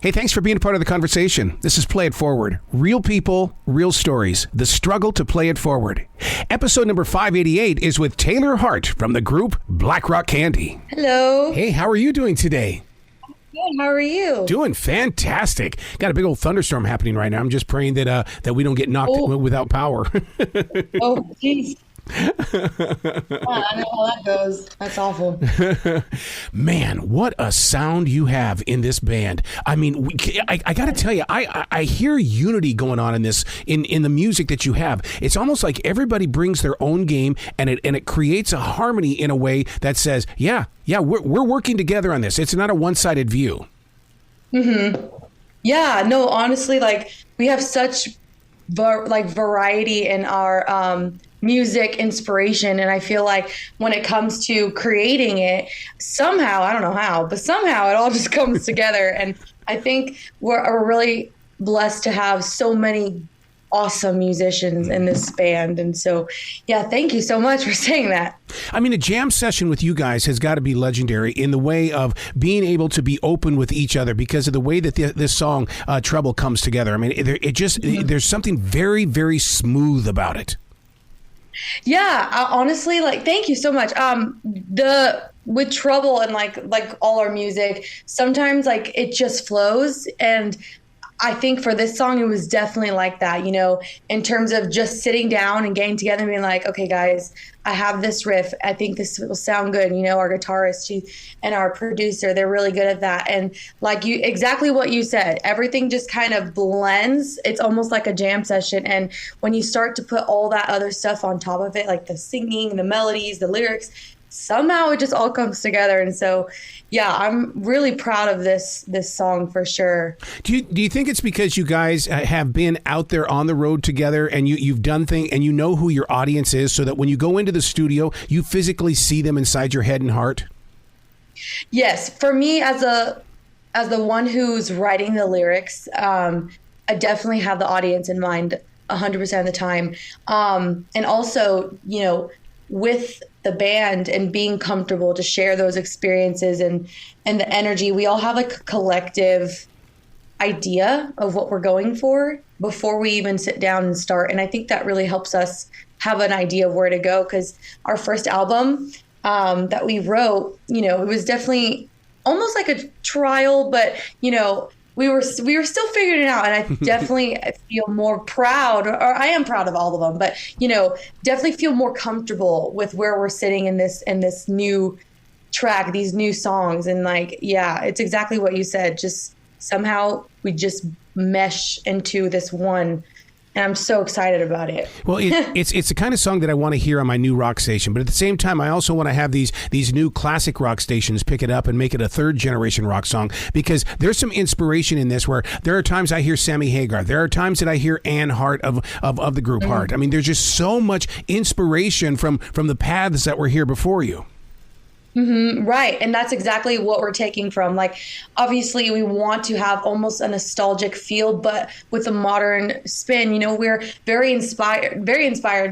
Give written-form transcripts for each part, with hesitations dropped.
Hey, thanks for being a part of the conversation. This is Play It Forward. Real people, real stories. The struggle to play it forward. Episode number 588 is with Taylor Hart from the group Black Rock Candy. Hello. Hey, how are you doing today? Good. How are you? Doing fantastic. Got a big old thunderstorm happening right now. I'm just praying that we don't get knocked without power. Oh, jeez. I know how that goes. That's awful. Man, what a sound you have in this band. I mean, I got to tell you, I hear unity going on in this, in the music that you have. It's almost like everybody brings their own game, and it creates a harmony in a way that says, yeah, we're working together on this. It's not a one-sided view. Mm-hmm. Yeah, no, honestly, like, we have such variety in our music inspiration, and I feel like when it comes to creating it, somehow, I don't know how, but somehow it all just comes together. And I think we're really blessed to have so many awesome musicians in this band. And so, yeah, thank you so much for saying that. I mean, a jam session with you guys has got to be legendary in the way of being able to be open with each other because of the way that this song Trouble comes together. I mean, there's something very, very smooth about it. Yeah, honestly, like, thank you so much. With Trouble and like all our music, sometimes like it just flows, and I think for this song, it was definitely like that, you know, in terms of just sitting down and getting together and being like, okay, guys, I have this riff. I think this will sound good. You know, our guitarist and our producer, they're really good at that. And like exactly what you said, everything just kind of blends. It's almost like a jam session. And when you start to put all that other stuff on top of it, like the singing, the melodies, the lyrics, somehow it just all comes together. And so, yeah, I'm really proud of this song for sure. Do you think it's because you guys have been out there on the road together and you've done things and you know who your audience is, so that when you go into the studio, you physically see them inside your head and heart? Yes, for me as the one who's writing the lyrics, I definitely have the audience in mind 100% of the time. And also, you know, with the band and being comfortable to share those experiences and the energy, we all have like a collective idea of what we're going for before we even sit down and start. And I think that really helps us have an idea of where to go, because our first album that we wrote, you know, it was definitely almost like a trial, but, you know, we were still figuring it out, and I definitely feel more proud, or I am proud of all of them, but, you know, definitely feel more comfortable with where we're sitting in this new track, these new songs. And like, yeah, it's exactly what you said. Just somehow we just mesh into this one. And I'm so excited about it. Well, it's the kind of song that I want to hear on my new rock station. But at the same time, I also want to have these new classic rock stations pick it up and make it a third generation rock song, because there's some inspiration in this where there are times I hear Sammy Hagar. There are times that I hear Ann Hart of the group Hart. I mean, there's just so much inspiration from the paths that were here before you. Mm-hmm, right. And that's exactly what we're taking from. Like, obviously, we want to have almost a nostalgic feel, but with a modern spin. You know, we're very inspired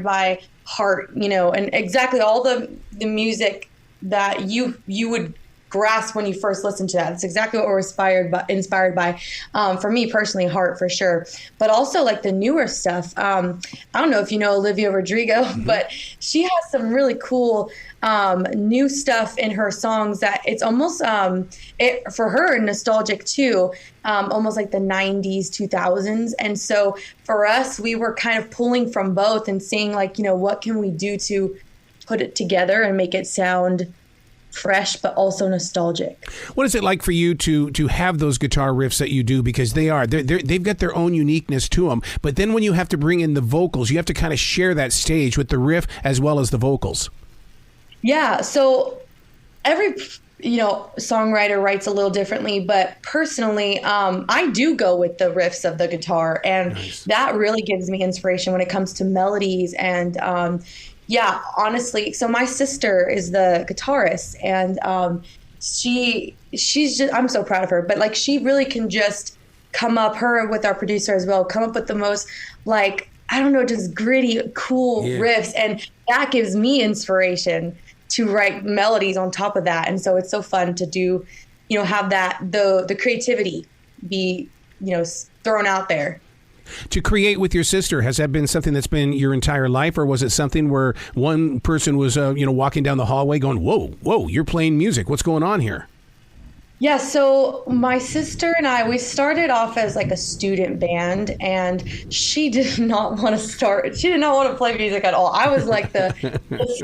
by Heart, you know, and exactly all the music that you would grasp when you first listen to that. It's exactly what we're inspired by. For me personally, Heart for sure, but also like the newer stuff. I don't know if you know Olivia Rodrigo, but she has some really cool new stuff in her songs that it's almost for her nostalgic too, almost like the 90s 2000s. And so for us, we were kind of pulling from both and seeing like, you know, what can we do to put it together and make it sound fresh but also nostalgic. What is it like for you to have those guitar riffs that you do, because they've got their own uniqueness to them, but then when you have to bring in the vocals, you have to kind of share that stage with the riff as well as the vocals? Yeah, so every, you know, songwriter writes a little differently, but personally, I do go with the riffs of the guitar, and nice. That really gives me inspiration when it comes to melodies. And yeah, honestly, so my sister is the guitarist, and she's just, I'm so proud of her, but like, she really can just come up, her with our producer as well, come up with the most, like, I don't know, just gritty, cool riffs. And that gives me inspiration to write melodies on top of that. And so it's so fun to do, you know, have that, the creativity be, thrown out there. To create with your sister, has that been something that's been your entire life, or was it something where one person was, walking down the hallway going, whoa, you're playing music. What's going on here? Yeah, so my sister and I, we started off as like a student band, and she did not want to start. She did not want to play music at all. I was like the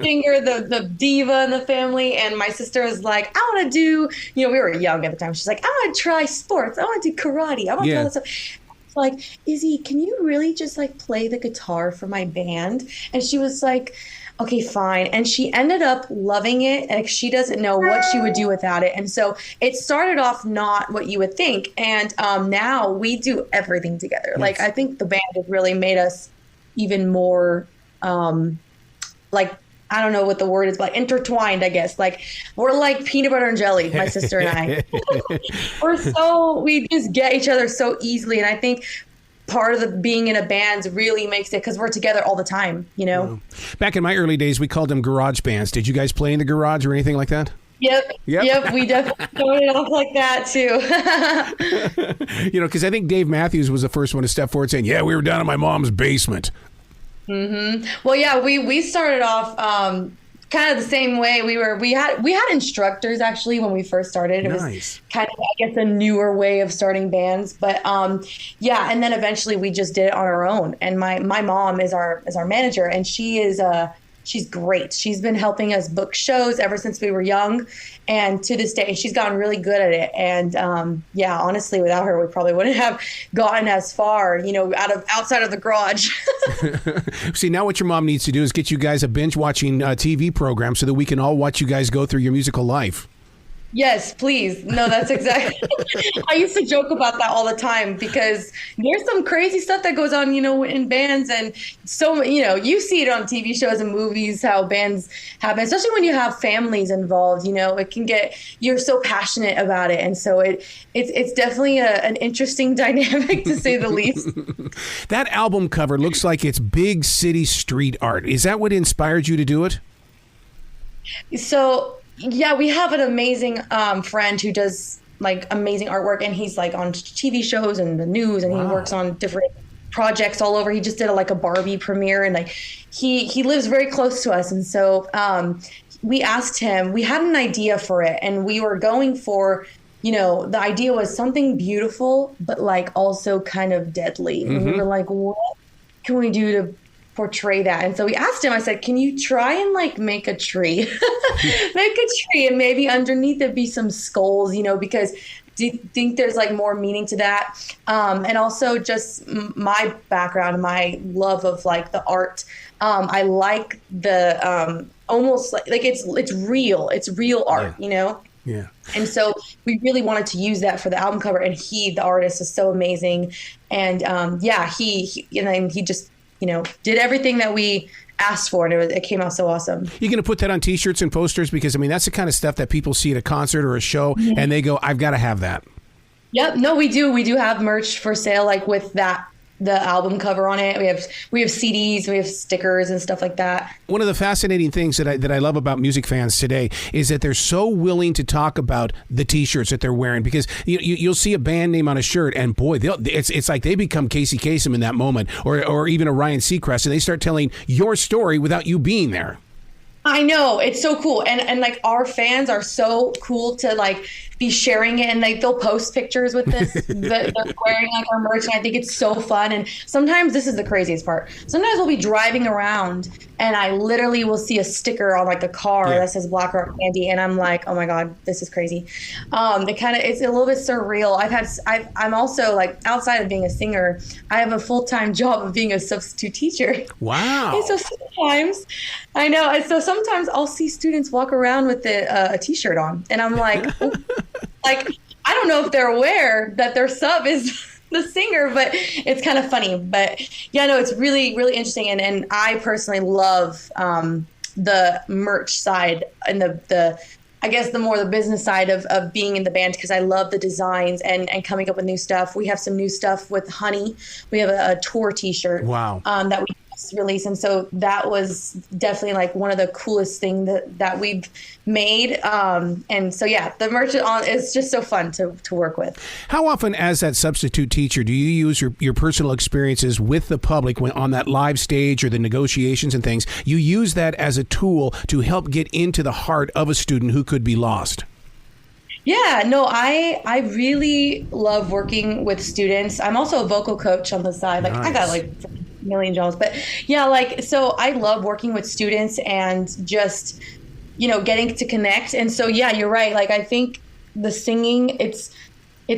singer, the diva in the family, and my sister was like, I want to do, we were young at the time. She's like, I want to try sports. I want to do karate. I want to do all this stuff. Like, Izzy, can you really just like play the guitar for my band? And she was like, okay, fine. And she ended up loving it. And she doesn't know what she would do without it. And so it started off not what you would think. And now we do everything together. Yes. Like, I think the band has really made us even more I don't know what the word is, but intertwined, I guess. Like, we're like peanut butter and jelly, my sister and I. We just get each other so easily. And I think part of the being in a band really makes it, because we're together all the time, Yeah. Back in my early days, we called them garage bands. Did you guys play in the garage or anything like that? Yep. We definitely started off like that too. Because I think Dave Matthews was the first one to step forward saying, yeah, we were down in my mom's basement. Mm-hmm. Well, yeah, we started off kind of the same way. We had instructors actually when we first started. It was kind of, I guess, a newer way of starting bands. But yeah, and then eventually we just did it on our own. And my mom is our manager, and she's great. She's been helping us book shows ever since we were young, and to this day, she's gotten really good at it. And yeah, honestly, without her, we probably wouldn't have gotten as far, outside of the garage. See, now what your mom needs to do is get you guys a binge watching TV program so that we can all watch you guys go through your musical life. Yes, please. No, that's exactly. I used to joke about that all the time, because there's some crazy stuff that goes on, in bands. And so, you see it on TV shows and movies, how bands happen, especially when you have families involved, it can get, you're so passionate about it. And so it's definitely an interesting dynamic, to say the least. That album cover looks like it's big city street art. Is that what inspired you to do it? So, yeah, we have an amazing friend who does like amazing artwork, and he's like on TV shows and the news, and he works on different projects all over. He just did a Barbie premiere, and like he lives very close to us. And so we asked him, we had an idea for it, and we were going for, the idea was something beautiful, but like also kind of deadly. Mm-hmm. And we were like, what can we do to portray that? And so we asked him, I said, can you try and like make a tree? Make a tree, and maybe underneath it be some skulls, because do you think there's like more meaning to that? And also just my background, my love of like the art. I like the almost like it's real art, Yeah. And so we really wanted to use that for the album cover, and the artist, is so amazing. And he just did everything that we asked for, and it came out so awesome. You're going to put that on T-shirts and posters, because that's the kind of stuff that people see at a concert or a show, and they go, I've got to have that. Yep. No, we do. We do have merch for sale, like with the album cover on it. We have CDs, we have stickers and stuff like that. One of the fascinating things that I love about music fans today is that they're so willing to talk about the T-shirts that they're wearing, because you'll see a band name on a shirt, and boy, it's like they become Casey Kasem in that moment, or even a Ryan Seacrest, and they start telling your story without you being there. I know, it's so cool, and like our fans are so cool to like be sharing it, and like they'll post pictures with this. They're wearing like our merch, and I think it's so fun. And sometimes this is the craziest part. Sometimes we'll be driving around, and I literally will see a sticker on like a car that says Black Rock Candy, and I'm like, oh my god, this is crazy. It's a little bit surreal. I'm also like, outside of being a singer, I have a full-time job of being a substitute teacher. Wow. And so sometimes, I know, and so sometimes I'll see students walk around with a T-shirt on, and I'm like, like, I don't know if they're aware that their sub is the singer, but it's kind of funny. But yeah, no, it's really, really interesting. And I personally love the merch side and the I guess the business side of being in the band, because I love the designs and coming up with new stuff. We have some new stuff with Honey. We have a tour T-shirt. Wow. That we release. And so that was definitely like one of the coolest things that we've made. And so, yeah, the merch is just so fun to work with. How often as that substitute teacher do you use your personal experiences with the public when on that live stage or the negotiations and things? You use that as a tool to help get into the heart of a student who could be lost. Yeah, no, I really love working with students. I'm also a vocal coach on the side. Like, nice. I got like a million jobs, but yeah, like, so I love working with students and just, getting to connect. And so, yeah, you're right. Like, I think the singing, it's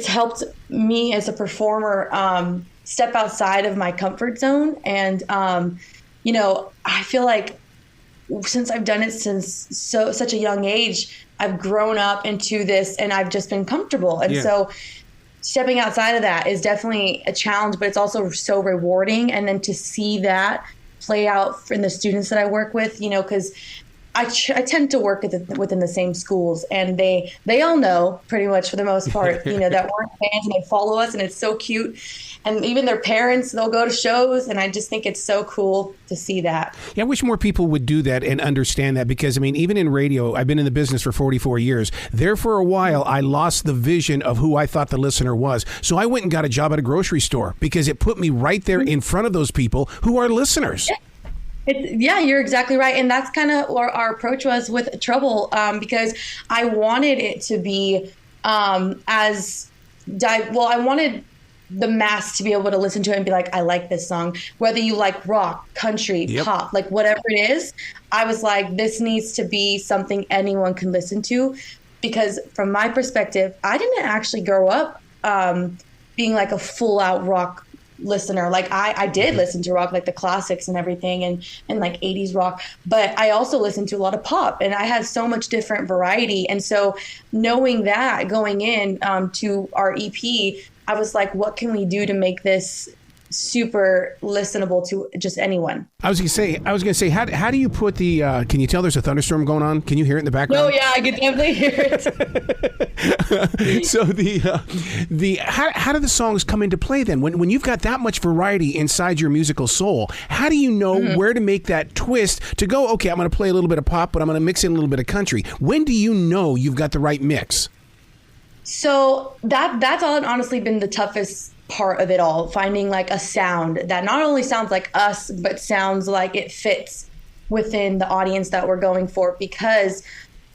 helped me as a performer step outside of my comfort zone. And, I feel like since I've done it since such a young age, I've grown up into this and I've just been comfortable. And so stepping outside of that is definitely a challenge, but it's also so rewarding. And then to see that play out in the students that I work with, because I tend to work within the same schools, and they all know pretty much for the most part, that we're fans and they follow us, and it's so cute. And even their parents, they'll go to shows, and I just think it's so cool to see that. Yeah, I wish more people would do that and understand that, because, even in radio, I've been in the business for 44 years. There for a while, I lost the vision of who I thought the listener was. So I went and got a job at a grocery store because it put me right there in front of those people who are listeners. Yeah, you're exactly right. And that's kind of what our approach was with Trouble, because I wanted it to be I wanted the mass to be able to listen to it and be like, I like this song, whether you like rock, country, pop, like whatever it is. I was like, this needs to be something anyone can listen to, because from my perspective, I didn't actually grow up being like a full out rock listener. Like I did listen to rock, like the classics and everything, and like 80s rock, but I also listened to a lot of pop, and I had so much different variety. And so knowing that going in to our EP, I was like, what can we do to make this super listenable to just anyone? I was gonna say, how do you put the? Can you tell there's a thunderstorm going on? Can you hear it in the background? Oh yeah, I can definitely hear it. So how do the songs come into play then? When you've got that much variety inside your musical soul, how do you know where to make that twist to go? Okay, I'm going to play a little bit of pop, but I'm going to mix in a little bit of country. When do you know you've got the right mix? So that's honestly been the toughest part of it all, finding like a sound that not only sounds like us, but sounds like it fits within the audience that we're going for. Because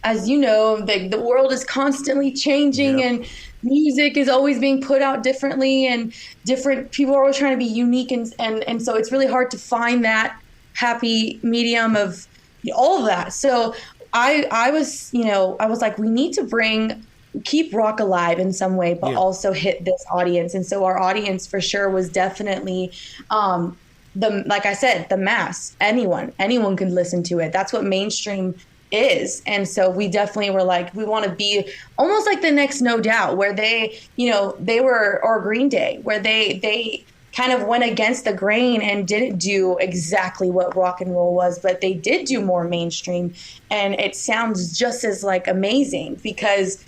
as you know, the world is constantly changing, and music is always being put out differently, and different people are always trying to be unique. And so it's really hard to find that happy medium of all of that. So I was like, we need to keep rock alive in some way, but also hit this audience. And so our audience for sure was definitely, like I said, the mass. Anyone can listen to it. That's what mainstream is. And so we definitely were like, we want to be almost like the next No Doubt, where they were, or Green Day, where they kind of went against the grain and didn't do exactly what rock and roll was, but they did do more mainstream. And it sounds just as like amazing, because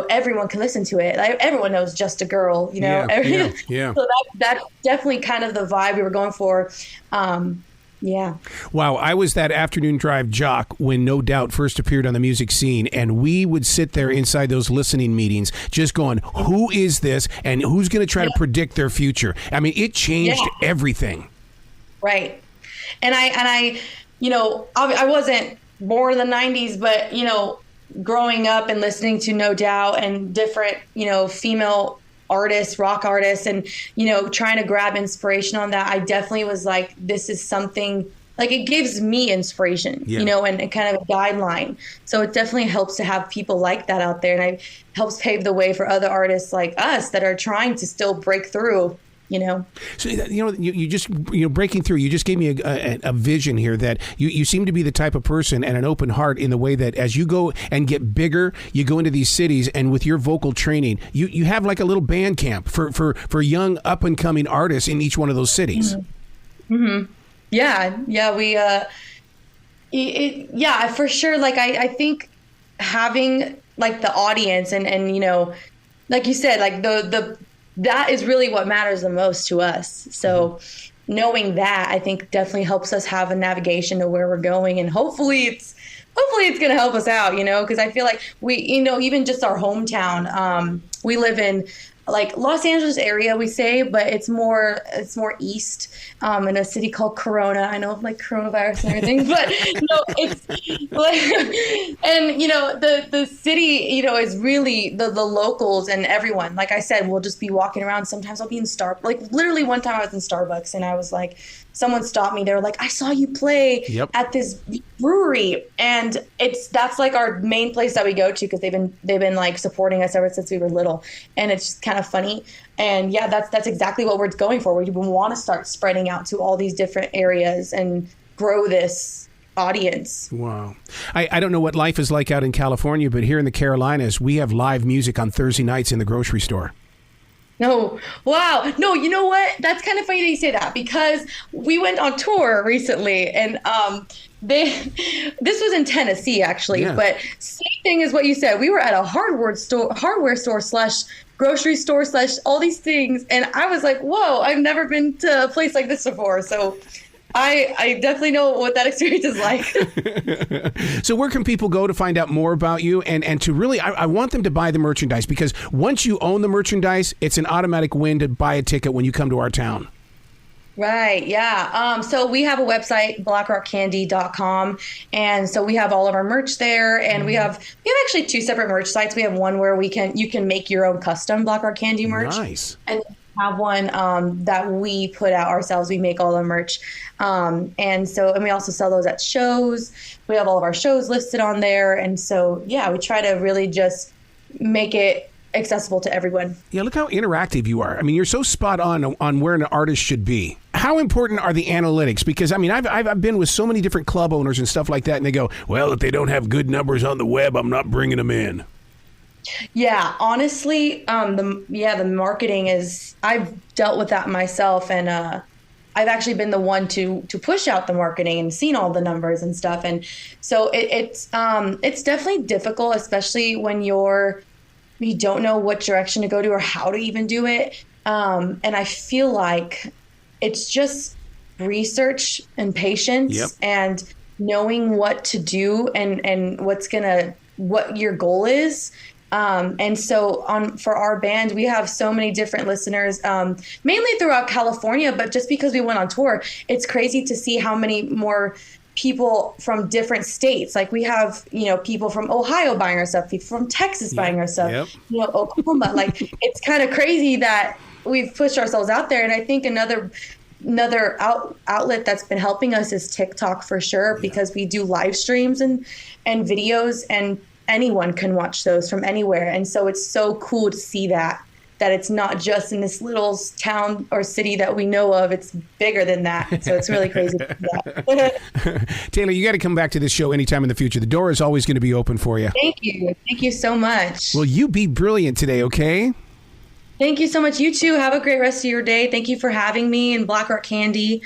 everyone can listen to it. Like, everyone knows Just a Girl, Yeah. So that's definitely kind of the vibe we were going for. Wow, I was that afternoon drive jock when No Doubt first appeared on the music scene, and we would sit there inside those listening meetings just going, who is this, and who's going to try to predict their future? It changed everything. Right. And I wasn't born in the 90s, but, growing up and listening to No Doubt and different, female artists, rock artists, and, trying to grab inspiration on that, I definitely was like, this is something, like, it gives me inspiration, and kind of a guideline. So it definitely helps to have people like that out there, and it helps pave the way for other artists like us that are trying to still break through. So, you just, breaking through, you just gave me a vision here that you seem to be the type of person and an open heart in the way that as you go and get bigger, you go into these cities, and with your vocal training, you have like a little band camp for young up and coming artists in each one of those cities. Mm-hmm. Yeah. We, for sure. Like, I think having like the audience and, like you said, like that is really what matters the most to us. So, knowing that, I think definitely helps us have a navigation to where we're going, and hopefully it's going to help us out, because I feel like we, even just our hometown, we live in like Los Angeles area, we say, but it's more east, in a city called Corona. I know, like coronavirus and everything, but it's like, and the city, is really the locals and everyone. Like I said, we'll just be walking around. Sometimes I'll be in like literally one time I was in Starbucks and I was like, someone stopped me. They were like, I saw you play at this brewery, and that's like our main place that we go to, because they've been like supporting us ever since we were little, and it's just kind of funny. And yeah, that's exactly what we're going for. We want to start spreading out to all these different areas and grow this audience. Wow. I don't know what life is like out in California, but here in the Carolinas, we have live music on Thursday nights in the grocery store. No. Wow. No, you know what? That's kind of funny that you say that, because we went on tour recently, and this was in Tennessee actually, but same thing as what you said. We were at a hardware store / grocery store / all these things, and I was like, whoa, I've never been to a place like this before. So I definitely know what that experience is like. So where can people go to find out more about you, and to really, I want them to buy the merchandise, because once you own the merchandise, it's an automatic win to buy a ticket when you come to our town. Right. Yeah. So we have a website, blackrockcandy.com. And so we have all of our merch there, and we have actually 2 separate merch sites. We have one where you can make your own custom Black Rock Candy merch. Nice. And have one that we put out ourselves. We make all the merch. And we also sell those at shows. We have all of our shows listed on there. And so, yeah, we try to really just make it accessible to everyone. Yeah, look how interactive you are. I mean, you're so spot on where an artist should be. How important are the analytics? Because, I mean, I've been with so many different club owners and stuff like that, and they go, well, if they don't have good numbers on the web, I'm not bringing them in. Yeah, honestly, the marketing is, I've dealt with that myself, and I've actually been the one to push out the marketing and seen all the numbers and stuff. And so it's definitely difficult, especially when you don't know what direction to go to or how to even do it. And I feel like it's just research and patience and knowing what to do and what your goal is. And so for our band, we have so many different listeners, mainly throughout California, but just because we went on tour, it's crazy to see how many more people from different states. Like we have, people from Ohio buying our stuff, people from Texas buying our stuff, Oklahoma. Like it's kind of crazy that we've pushed ourselves out there. And I think another outlet that's been helping us is TikTok for sure, because we do live streams and videos, and anyone can watch those from anywhere. And so it's so cool to see that it's not just in this little town or city that we know of. It's bigger than that. So it's really crazy to see that. Taylor, you got to come back to this show anytime in the future. The door is always going to be open for you. Thank you. Thank you so much. Well, you be brilliant today, okay? Thank you so much. You too. Have a great rest of your day. Thank you for having me and Black Rock Candy.